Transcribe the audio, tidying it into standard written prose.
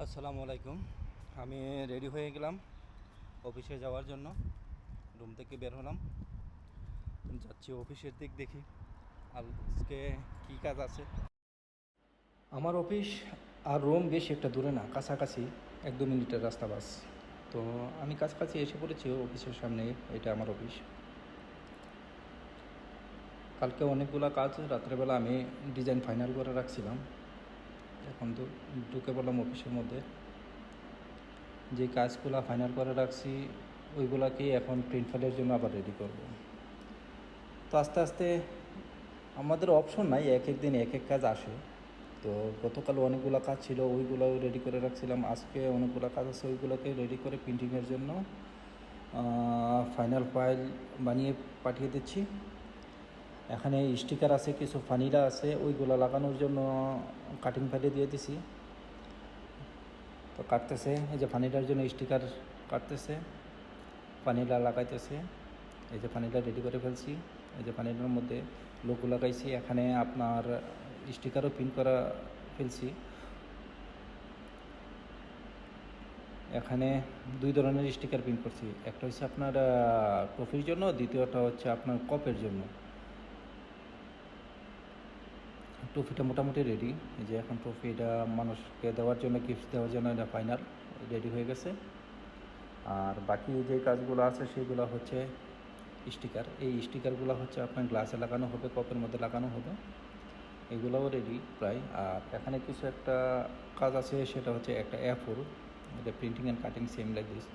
আসসালামু আলাইকুম। আমি রেডি হয়ে গেলাম অফিসে যাওয়ার জন্য। রুম থেকে বের হলাম, যাচ্ছি অফিসের দিক। দেখি আজকে কী কাজ আছে। আমার অফিস আর রুম বেশ একটা দূরে না, কাছাকাছি 1-2 মিনিটের রাস্তা বাস। তো আমি কাছাকাছি এসে পড়েছি অফিসের সামনে। এটা আমার অফিস। কালকে অনেকগুলো কাজ রাত্রেবেলা আমি ডিজাইন ফাইনাল করে রাখছিলাম। এখন তো ঢুকে পড়লাম অফিসের মধ্যে। যে কাজগুলো ফাইনাল করে রাখছি ওইগুলাকেই এখন প্রিন্ট ফাইলের জন্য আবার রেডি করব। তো আস্তে আস্তে আমাদের অপশন নাই, এক এক দিন এক এক কাজ আসে। তো গতকাল অনেকগুলো কাজ ছিল, ওইগুলোও রেডি করে রাখছিলাম। আজকে অনেকগুলো কাজ আছে, ওইগুলোকে রেডি করে প্রিন্টিংয়ের জন্য ফাইনাল ফাইল বানিয়ে পাঠিয়ে দিচ্ছি। এখানে স্টিকার আছে, কিছু ফানিলা আছে, ওইগুলো লাগানোর জন্য কাটিং ফাইলে দিয়ে দিছি। তো কাটতেছে, এই যে ফানিলার জন্য স্টিকার কাটতেছে, ফানিলা লাগাইতেছে। এই যে ফানিলা রেডি করে ফেলছি। এই যে ফানিলার মধ্যে লোগো লাগাইছি, এখানে আপনার স্টিকারও প্রিন্ট করা ফেলছি। এখানে 2 ধরনের স্টিকার প্রিন্ট করছি, একটা হচ্ছে আপনার ট্রফির জন্য, দ্বিতীয়টা হচ্ছে আপনার কপের জন্য। ট্রফিটা মোটামুটি রেডি। এই যে এখন ট্রফিটা মানুষকে দেওয়ার জন্য, গিফট দেওয়ার জন্য এটা ফাইনাল রেডি হয়ে গেছে। আর বাকি যে কাজগুলো আছে সেগুলো হচ্ছে স্টিকার। এই স্টিকারগুলো হচ্ছে আপনার গ্লাসে লাগানো হবে, কপের মধ্যে লাগানো হবে। এগুলোও রেডি প্রায়। আর এখানে কিছু একটা কাজ আছে, সেটা হচ্ছে একটা A4, এটা printing and cutting same like this.